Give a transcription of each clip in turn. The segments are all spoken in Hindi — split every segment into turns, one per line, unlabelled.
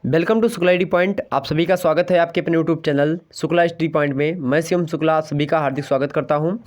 Welcome to Shukla study point. आप सभी का स्वागत है आपके अपने YouTube channel Shukla study point में। मैं शिवम शुक्ला आप सभी का हार्दिक स्वागत करता हूं।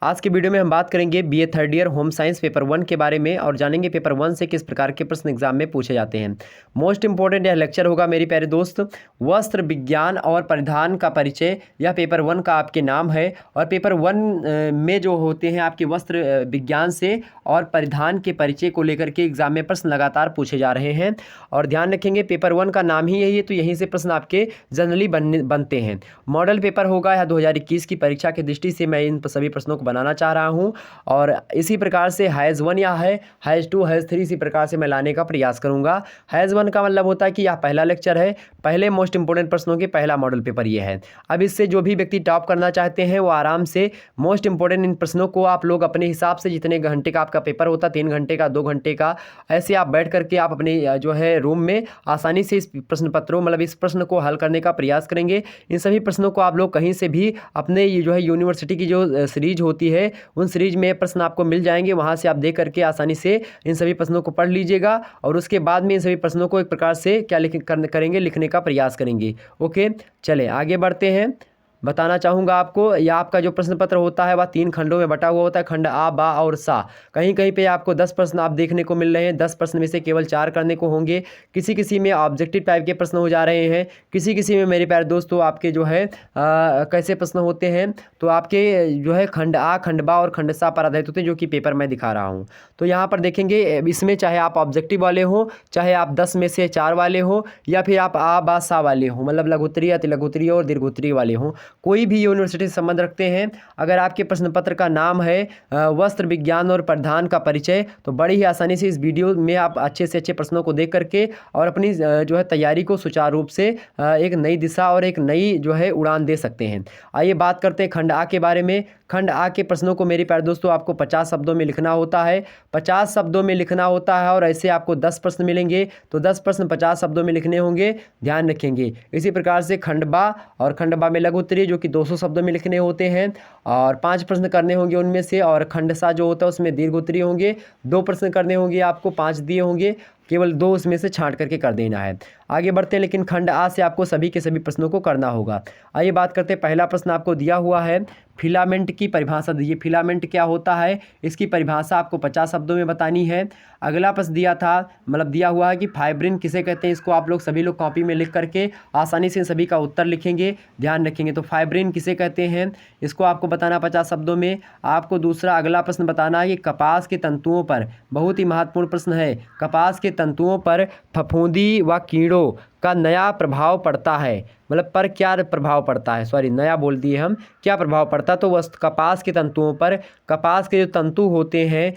आज के वीडियो में हम बात करेंगे BA third year home science paper 1 के बारे में और जानेंगे पेपर 1 से किस प्रकार के प्रश्न एग्जाम में पूछे जाते हैं। मोस्ट इंपॉर्टेंट यह लेक्चर होगा मेरे प्यारे दोस्त। वस्त्र विज्ञान और परिधान का परिचय, यह पेपर 1 का आपके नाम है। और पेपर 1 में जो होते हैं आपके वस्त्र विज्ञान से और परिधान के परिचय को लेकर के एग्जाम में प्रश्न लगातार पूछे जा रहे हैं। और ध्यान रखेंगे पेपर 1 का नाम ही यही है, तो यहीं से प्रश्न आपके जनरली बनते हैं। मॉडल पेपर होगा यह 2021 की परीक्षा की दृष्टि से मैं इन सभी प्रश्नों को बनाना चाह रहा हूं। और इसी प्रकार से हैज़ 1 या है हैज़ 2 हैज़ 3 इसी प्रकार से मैं लाने का प्रयास करूंगा। हैज़ 1 का मतलब होता है कि यह पहला लेक्चर है, पहले मोस्ट इंपोर्टेंट प्रश्नों के पहला मॉडल पेपर ये है। अब इससे जो भी व्यक्ति टॉप करना चाहते हैं वो आराम से मोस्ट इंपोर्टेंट इन प्रश्नों को आप लोग अपने हिसाब से, जितने घंटे का आपका पेपर होता है 3 घंटे का 2 घंटे का, ऐसे आप बैठ करके आप अपने जो है रूम में आसानी से इस प्रश्न पत्रों मतलब इस प्रश्न को हल करने का प्रयास करेंगे। इन सभी प्रश्नों को आप लोग कहीं से भी अपने ये जो है यूनिवर्सिटी की जो सीरीज होती है उन सीरीज में प्रश्न आपको मिल जाएंगे, वहाँ से आप देख करके आसानी से इन सभी प्रश्नों को पढ़ लीजिएगा और उसके बाद में इन सभी प्रश्नों को एक प्रकार से क्या करेंगे, लिखने का प्रयास करेंगे। ओके, चले आगे बढ़ते हैं। बताना चाहूँगा आपको, यह आपका जो प्रश्न पत्र होता है वह 3 खंडों में बटा हुआ होता है, खंड आ, बा और सा। कहीं कहीं पे आपको 10 प्रश्न आप देखने को मिल रहे हैं, 10 प्रश्न में से केवल 4 करने को होंगे। किसी किसी में ऑब्जेक्टिव टाइप के प्रश्न हो जा रहे हैं, किसी किसी में मेरे प्यारे दोस्तों आपके जो है कैसे प्रश्न होते हैं, तो आपके जो है खंड आ, खंड बा और खंड सा पर आधारित होते हैं, जो कि पेपर मैं दिखा रहा हूँ। तो यहाँ पर देखेंगे इसमें चाहे आप ऑब्जेक्टिव वाले हो, चाहे आप 10 में से 4 वाले हो, या फिर आप आ, बा, सा वाले हो, मतलब लघुत्तरीय, अति लघुत्तरीय और दीर्घोत्तरीय वाले हो, कोई भी यूनिवर्सिटी से संबंध रखते हैं। अगर आपके प्रश्न पत्र का नाम है वस्त्र विज्ञान और परिधान का परिचय, तो बड़ी ही आसानी से इस वीडियो में आप अच्छे से अच्छे प्रश्नों को देख करके और अपनी जो है तैयारी को सुचारू रूप से एक नई दिशा और एक नई जो है उड़ान दे सकते हैं। आइए बात करते हैं खंड आ के बारे में। खंड आ के प्रश्नों को मेरे प्यारे दोस्तों आपको 50 शब्दों में लिखना होता है, 50 शब्दों में लिखना होता है। और ऐसे आपको 10 प्रश्न मिलेंगे, तो 10 प्रश्न 50 शब्दों में लिखने होंगे, ध्यान रखेंगे। इसी प्रकार से खंड बा, और खंड बा में लघुत्तरीय जो कि 200 शब्दों में लिखने होते हैं और 5 प्रश्न करने होंगे उनमें से। और खंड सा जो होता है उसमें दीर्घोत्तरीय होंगे, 2 प्रश्न करने होंगे आपको, 5 दिए होंगे, केवल 2 उसमें से छांट करके कर देना है। आगे बढ़ते हैं, लेकिन खंड आ से आपको सभी के सभी प्रश्नों को करना होगा। आइए बात करते हैं, पहला प्रश्न आपको दिया हुआ है, फिलामेंट की परिभाषा दीजिए। फिलामेंट क्या होता है, इसकी परिभाषा आपको 50 शब्दों में बतानी है। अगला प्रश्न दिया था, मतलब दिया हुआ है कि फाइब्रिन किसे कहते हैं, इसको आप लोग सभी लोग कॉपी में लिख करके आसानी से सभी का उत्तर लिखेंगे, ध्यान रखेंगे। तो फाइब्रिन किसे कहते हैं, इसको आपको बताना 50 शब्दों में। आपको दूसरा अगला प्रश्न बताना है कि कपास के तंतुओं पर, बहुत ही महत्वपूर्ण प्रश्न है, कपास के तंतुओं पर फफूंदी व कीड़ों का नया प्रभाव पड़ता है, मतलब पर क्या प्रभाव पड़ता है, सॉरी नया बोल दिए हम, क्या प्रभाव पड़ता है। तो वह कपास के तंतुओं पर, कपास के जो तंतु होते हैं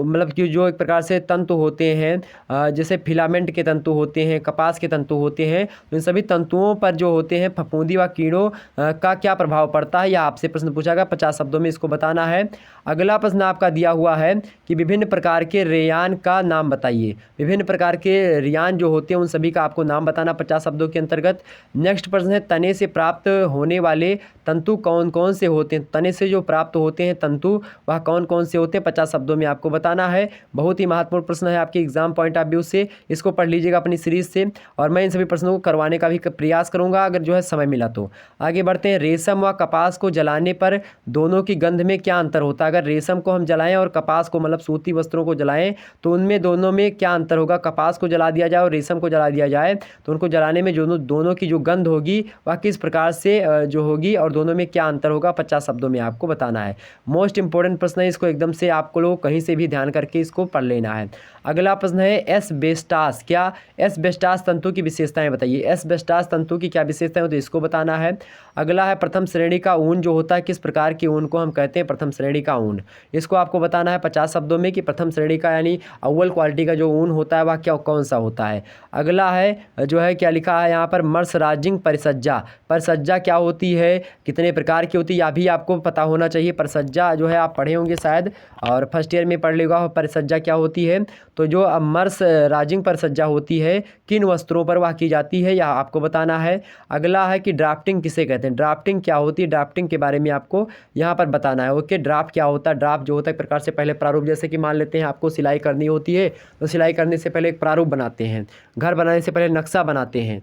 मतलब कि जो एक प्रकार से तंतु होते हैं जैसे फिलामेंट के तंतु होते हैं, कपास के तंतु होते हैं, तो इन सभी तंतुओं पर जो होते हैं फफूंदी व कीड़ों का क्या प्रभाव पड़ता है, यह आपसे प्रश्न पूछा गया, 50 शब्दों में इसको बताना है। अगला प्रश्न आपका दिया हुआ है कि विभिन्न प्रकार के रेयान का नाम बताइए। विभिन्न प्रकार के रेयान जो होते हैं उन सभी का आपको नाम बताना 50 शब्दों के अंतर्गत। नेक्स्ट प्रश्न है, तने से प्राप्त होने वाले तंतु कौन कौन से होते हैं। तने से जो प्राप्त होते हैं तंतु वह कौन कौन से होते हैं, 50 शब्दों में आपको बताना है। बहुत ही महत्वपूर्ण प्रश्न है आपके एग्जाम पॉइंट ऑफ व्यू से, इसको पढ़ लीजिएगा अपनी सीरीज से, और मैं इन सभी प्रश्नों को करवाने का भी प्रयास करूंगा अगर जो है समय मिला तो। आगे बढ़ते हैं, रेशम व कपास को जलाने पर दोनों की गंध में क्या अंतर होता है। अगर रेशम को हम जलाएं और कपास को मतलब सूती वस्त्रों को जलाएं तो उनमें दोनों में क्या अंतर होगा। कपास को जला दिया जाए और रेशम को जला दिया जाए तो उनको जलाने में जो दोनों की जो गंध होगी वह किस प्रकार से जो होगी और दोनों में क्या अंतर होगा, 50 शब्दों में आपको बताना है। मोस्ट इंपोर्टेंट प्रश्न है, इसको एकदम से आपको लोग कहीं से भी ध्यान करके इसको पढ़ लेना है। अगला प्रश्न है, एस्बेस्टास, क्या एस्बेस्टास तंतु की विशेषताएं बताइए। एस्बेस्टास तंतु की क्या विशेषताएं होती है, इसको बताना है। अगला है, प्रथम श्रेणी का ऊन जो होता है किस प्रकार की ऊन को हम कहते हैं, प्रथम श्रेणी का ऊन, इसको आपको बताना है 50 शब्दों में कि प्रथम श्रेणी का यानी अव्वल क्वालिटी का जो ऊन होता है वह क्या कौन सा होता है। अगला है जो है क्या लिखा है यहाँ पर, मर्सराइजिंग परिसज्जा, परिसज्जा क्या होती है, कितने प्रकार की होती है, यह भी आपको पता होना चाहिए। परिसज्जा जो है आप पढ़े होंगे शायद और फर्स्ट ईयर में पढ़ लेगा परिसज्जा क्या होती है। तो जो मर्सराइजिंग परिसज्जा होती है किन वस्त्रों पर वह की जाती है, यह आपको बताना है। अगला है कि ड्राफ्टिंग किसे कहते हैं, ड्राफ्टिंग क्या होती है, ड्राफ्टिंग के बारे में आपको यहाँ पर बताना है। ओके, ड्राफ्ट क्या होता है ड्राफ्ट जो होता है एक प्रकार से पहले प्रारूप, जैसे कि मान लेते हैं आपको सिलाई करनी होती है तो सिलाई करने से पहले एक प्रारूप बनाते हैं, घर बनाने से पहले नक्शा बनाते हैं,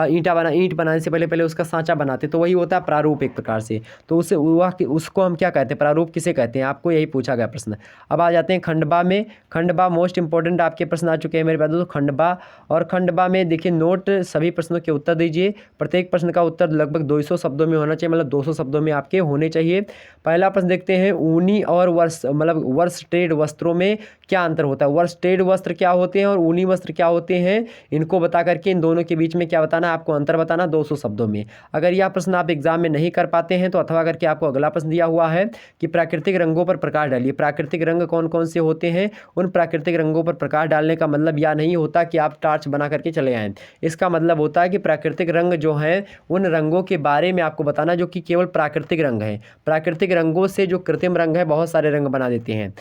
ईंट बनाने से पहले उसका सांचा बनाते हैं, तो वही होता है प्रारूप एक प्रकार से। तो उसको हम क्या कहते हैं, प्रारूप किसे कहते हैं, आपको यही पूछा गया प्रश्न। अब आ जाते हैं खंडवा में। खंडवा मोस्ट इंपॉर्टेंट आपके प्रश्न आ चुके हैं मेरे पास दोस्तों, खंडवा। और खंडवा में देखिए नोट सभी प्रश्नों के उत्तर दीजिए। प्रत्येक प्रश्न का उत्तर लगभग 200 शब्दों में होना चाहिए, मतलब 200 शब्दों में आपके होने चाहिए। पहला प्रश्न देखते हैं, ऊनी और वर्स्टेड वस्त्रों में क्या अंतर होता है। वर्स्टेड वस्त्र क्या होते हैं और ऊनी वस्त्र क्या होते हैं, इनको बता करके इन दोनों के बीच में क्या बताना, आपको अंतर बताना 200 शब्दों में। अगर यह प्रश्न आप एग्जाम में नहीं कर पाते हैं तो अथवा करके आपको अगला प्रश्न दिया हुआ है कि प्राकृतिक रंगों पर प्रकाश डालिए। प्राकृतिक रंग कौन कौन से होते हैं, उन प्राकृतिक रंगों पर प्रकाश डालने का मतलब यह नहीं होता कि आप टार्च बना करके चले आएँ। इसका मतलब होता है कि प्राकृतिक रंग जो हैं उन रंगों के बारे में आपको बताना जो कि केवल प्राकृतिक रंग है। प्राकृतिक रंगों से जो कृत्रिम रंग है बहुत सारे रंग बना देते हैं।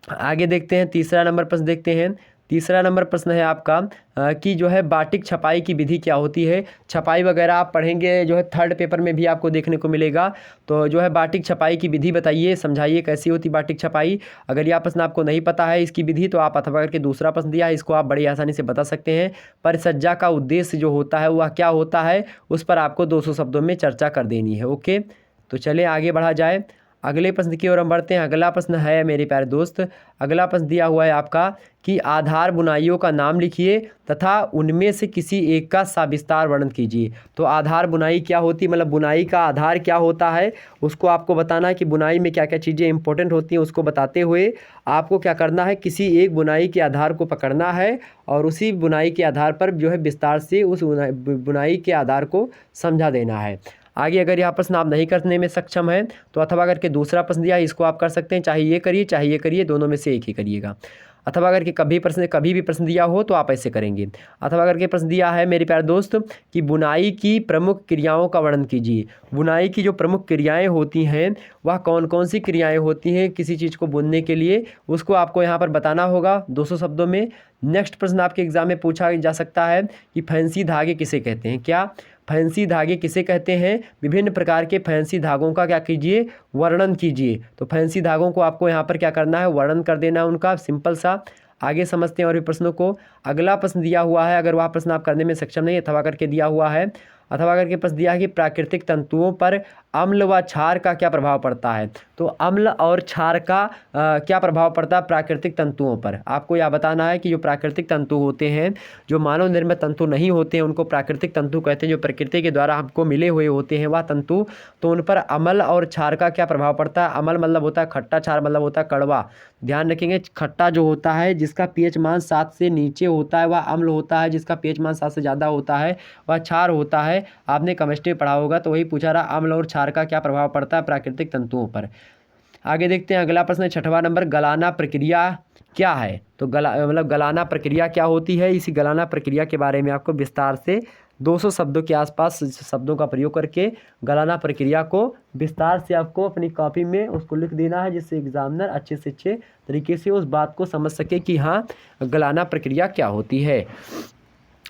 आगे देखते हैं, तीसरा नंबर प्रश्न देखते हैं। तीसरा नंबर प्रश्न है आपका कि जो है बाटिक छपाई की विधि क्या होती है। छपाई वगैरह आप पढ़ेंगे जो है थर्ड पेपर में भी आपको देखने को मिलेगा। तो जो है बाटिक छपाई की विधि बताइए, समझाइए कैसी होती बाटिक छपाई। अगर यह प्रश्न आपको नहीं पता है इसकी विधि तो आप अथवा करके दूसरा प्रश्न दिया है, इसको आप बड़ी आसानी से बता सकते हैं। परिसज्जा का उद्देश्य जो होता है वह क्या होता है, उस पर आपको 200 शब्दों में चर्चा कर देनी है। ओके, तो चलिए आगे बढ़ा जाए। अगले प्रश्न की ओर हम बढ़ते हैं। अगला प्रश्न है मेरे प्यारे दोस्त, अगला प्रश्न दिया हुआ है आपका कि आधार बुनाइयों का नाम लिखिए तथा उनमें से किसी एक का सविस्तार वर्णन कीजिए। तो आधार बुनाई क्या होती है, मतलब बुनाई का आधार क्या होता है उसको आपको बताना है कि बुनाई में क्या क्या चीज़ें इंपॉर्टेंट होती हैं। उसको बताते हुए आपको क्या करना है, किसी एक बुनाई के आधार को पकड़ना है और उसी बुनाई के आधार पर जो है विस्तार से उस बुनाई के आधार को समझा देना है। आगे अगर यह प्रश्न आप नहीं करने में सक्षम हैं तो अथवा करके दूसरा प्रश्न दिया है, इसको आप कर सकते हैं, चाहे ये करिए, दोनों में से एक ही करिएगा। अथवा अगर के कभी भी प्रश्न दिया हो तो आप ऐसे करेंगे। अथवा अगर के प्रश्न दिया है मेरे प्यारे दोस्त कि बुनाई की प्रमुख क्रियाओं का वर्णन कीजिए। बुनाई की जो प्रमुख क्रियाएं होती हैं वह कौन कौन सी क्रियाएं होती हैं किसी चीज़ को बुनने के लिए, उसको आपको यहाँ पर बताना होगा 200 शब्दों में। नेक्स्ट प्रश्न आपके एग्जाम में पूछा जा सकता है कि फैंसी धागे किसे कहते हैं। क्या फैंसी धागे किसे कहते हैं, विभिन्न प्रकार के फैंसी धागों का क्या कीजिए, वर्णन कीजिए। तो फैंसी धागों को आपको यहाँ पर क्या करना है, वर्णन कर देना है उनका, सिंपल सा। आगे समझते हैं और भी प्रश्नों को। अगला प्रश्न दिया हुआ है, अगर वह प्रश्न आप करने में सक्षम नहीं, अथवा करके दिया हुआ है, अथवा करके प्रश्न दिया है कि प्राकृतिक तंतुओं पर अम्ल व क्षार का क्या प्रभाव पड़ता है। तो अम्ल और क्षार का क्या प्रभाव पड़ता है प्राकृतिक तंतुओं पर, आपको यह बताना है कि जो प्राकृतिक तंतु होते हैं, जो मानव निर्मित तंतु नहीं होते हैं, उनको प्राकृतिक तंतु कहते हैं। जो प्रकृति के द्वारा हमको मिले हुए होते हैं वह तंतु, तो उन पर अम्ल और क्षार का क्या प्रभाव पड़ता है। अम्ल मतलब होता है खट्टा, क्षार मतलब होता है कड़वा। ध्यान रखेंगे, खट्टा जो होता है जिसका पीएच मान 7 से नीचे होता है वह अम्ल होता है, जिसका पीएच मान 7 से ज़्यादा होता है वह क्षार होता है। आपने केमिस्ट्री पढ़ा होगा तो वही पूछा रहा, अम्ल और क्षार का क्या प्रभाव पड़ता है प्राकृतिक तंतुओं पर। आगे देखते हैं, अगला प्रश्न है 6वां नंबर, गलाना प्रक्रिया क्या है। तो गलाना प्रक्रिया क्या होती है, इसी गलाना प्रक्रिया के बारे में आपको विस्तार से 200 शब्दों के आसपास शब्दों का प्रयोग करके गलाना प्रक्रिया को विस्तार से आपको अपनी कॉपी में उसको लिख देना है, जिससे एग्जामिनर अच्छे से अच्छे तरीके से उस बात को समझ सके कि हाँ गलाना प्रक्रिया क्या होती है।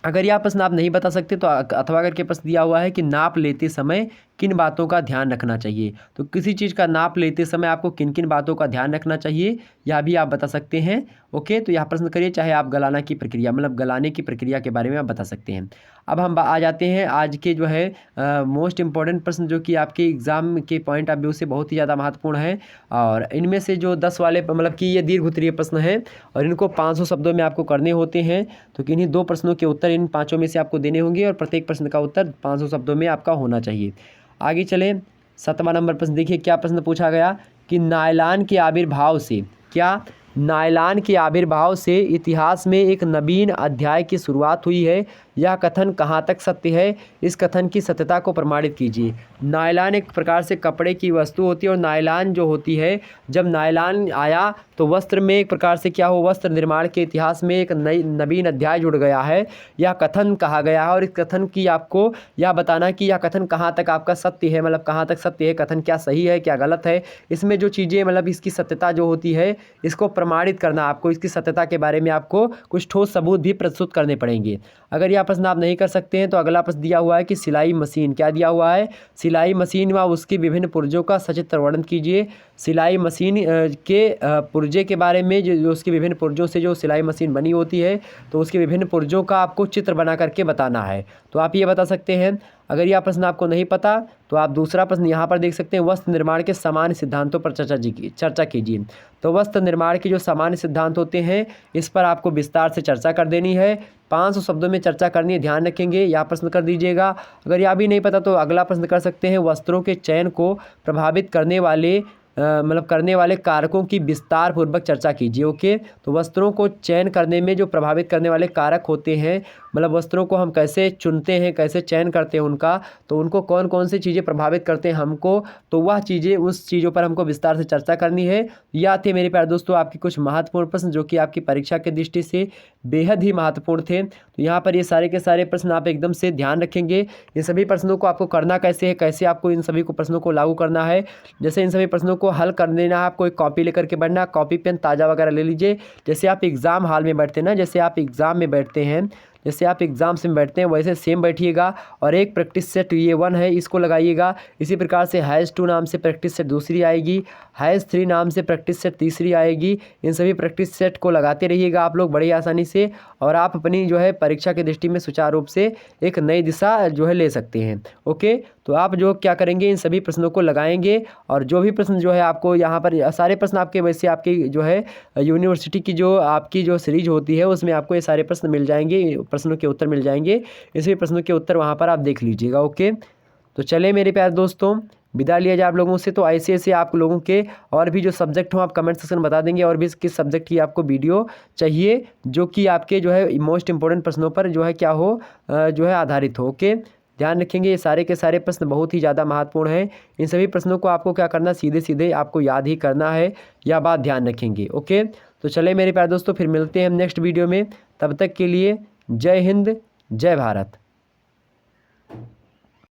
अगर यह प्रश्न आप नहीं बता सकते तो अथवा करके प्रश्न दिया हुआ है कि नाप लेते समय किन बातों का ध्यान रखना चाहिए। तो किसी चीज़ का नाप लेते समय आपको किन किन बातों का ध्यान रखना चाहिए यह भी आप बता सकते हैं। ओके, तो यह प्रश्न करिए, चाहे आप गलाना की प्रक्रिया गलाने की प्रक्रिया के बारे में आप बता सकते हैं। अब हम आ जाते हैं आज के जो है मोस्ट इम्पॉर्टेंट प्रश्न, जो कि आपके एग्ज़ाम के पॉइंट ऑफ व्यू से बहुत ही ज़्यादा महत्वपूर्ण है। और इनमें से जो 10 वाले कि ये दीर्घ उत्तरीय प्रश्न हैं और इनको 500 शब्दों में आपको करने होते हैं। तो किन्हीं 2 प्रश्नों के उत्तर इन 5 में से आपको देने होंगे और प्रत्येक प्रश्न का उत्तर 500 शब्दों में आपका होना चाहिए। आगे चलें, 7वां नंबर प्रश्न देखिए, क्या प्रश्न पूछा गया कि नायलॉन के आविर्भाव से, क्या नायलॉन के आविर्भाव से इतिहास में एक नवीन अध्याय की शुरुआत हुई है। यह कथन कहाँ तक सत्य है, इस कथन की सत्यता को प्रमाणित कीजिए। नायलॉन एक प्रकार से कपड़े की वस्तु होती है और नायलॉन जो होती है, जब नायलॉन आया तो वस्त्र में एक प्रकार से क्या हो, वस्त्र निर्माण के इतिहास में एक नवीन अध्याय जुड़ गया है, यह कथन कहा गया है। और इस कथन की आपको यह बताना कि यह कथन कहाँ तक आपका सत्य है, कहाँ तक सत्य है, कथन क्या सही है क्या गलत है। इसमें जो चीज़ें इसकी सत्यता जो होती है इसको प्रमाणित करना, आपको इसकी सत्यता के बारे में आपको कुछ ठोस सबूत भी प्रस्तुत करने पड़ेंगे। अगर यह प्रश्न आप नहीं कर सकते हैं तो अगला प्रश्न दिया हुआ है कि सिलाई मशीन, क्या दिया हुआ है, सिलाई मशीन व उसके विभिन्न पुर्जों का सचित्र वर्णन कीजिए। सिलाई मशीन के पुर्जे के बारे में, जो उसके विभिन्न पुर्जों से जो सिलाई मशीन बनी होती है, तो उसके विभिन्न पुर्जों का आपको चित्र बना करके बताना है। तो आप ये बता सकते हैं। अगर यह प्रश्न आपको नहीं पता तो आप दूसरा प्रश्न यहाँ पर देख सकते हैं, वस्त्र निर्माण के सामान्य सिद्धांतों पर चर्चा कीजिए। तो वस्त्र निर्माण के जो सामान्य सिद्धांत होते हैं इस पर आपको विस्तार से चर्चा कर देनी है, 500 शब्दों में चर्चा करनी है, ध्यान रखेंगे। यह प्रश्न कर दीजिएगा। अगर यह भी नहीं पता तो अगला प्रश्न कर सकते हैं, वस्त्रों के चयन को प्रभावित करने वाले कारकों की विस्तार पूर्वक चर्चा कीजिए। ओके, तो वस्त्रों को चयन करने में जो प्रभावित करने वाले कारक होते हैं, मतलब वस्त्रों को हम कैसे चुनते हैं, कैसे चयन करते हैं उनका, तो उनको कौन कौन सी चीज़ें प्रभावित करते हैं हमको, तो वह चीज़ें, उस चीज़ों पर हमको विस्तार से चर्चा करनी है। यह थे मेरे प्यारे दोस्तों आपके कुछ महत्वपूर्ण प्रश्न जो कि आपकी परीक्षा की दृष्टि से बेहद ही महत्वपूर्ण थे। तो यहाँ पर ये सारे के सारे प्रश्न आप एकदम से ध्यान रखेंगे। इन सभी प्रश्नों को आपको करना कैसे है, कैसे आपको इन सभी प्रश्नों को लागू करना है। जैसे इन सभी प्रश्नों को हल कर देना है, आपको एक कॉपी लेकर के बैठना, कॉपी पेन ताज़ा वगैरह ले लीजिए। जैसे आप एग्ज़ाम हॉल में बैठते हैं ना, जैसे आप एग्ज़ाम में बैठते हैं, जैसे आप एग्ज़ाम से बैठते हैं वैसे सेम बैठिएगा, और एक प्रैक्टिस सेट ये 1 है इसको लगाइएगा। इसी प्रकार से -2 नाम से प्रैक्टिस सेट दूसरी आएगी, -3 नाम से प्रैक्टिस सेट तीसरी आएगी। इन सभी प्रैक्टिस सेट को लगाते रहिएगा आप लोग बड़ी आसानी से, और आप अपनी जो है परीक्षा की दृष्टि में सुचारू रूप से एक नई दिशा जो है ले सकते हैं। ओके, तो आप जो क्या करेंगे, इन सभी प्रश्नों को लगाएंगे, और जो भी प्रश्न जो है आपको यहाँ पर सारे प्रश्न आपके वैसे आपकी जो है यूनिवर्सिटी की जो आपकी जो सीरीज होती है उसमें आपको ये सारे प्रश्न मिल जाएंगे, प्रश्नों के उत्तर मिल जाएंगे। इसी प्रश्नों के उत्तर वहाँ पर आप देख लीजिएगा। ओके, तो चले मेरे प्यारे दोस्तों, विदा लिया जाए आप लोगों से। तो ऐसे ऐसे आप लोगों के और भी जो सब्जेक्ट हो आप कमेंट सेक्शन में बता देंगे, और भी किस सब्जेक्ट की आपको वीडियो चाहिए जो कि आपके जो है मोस्ट इंपॉर्टेंट प्रश्नों पर जो है क्या हो, जो है आधारित हो। ओके, ध्यान रखेंगे, ये सारे के सारे प्रश्न बहुत ही ज़्यादा महत्वपूर्ण हैं। इन सभी प्रश्नों को आपको क्या करना, सीधे सीधे आपको याद ही करना है, यह बात ध्यान रखेंगे। ओके, तो चले मेरे प्यारे दोस्तों, फिर मिलते हैं हम नेक्स्ट वीडियो में। तब तक के लिए जय हिंद, जय भारत।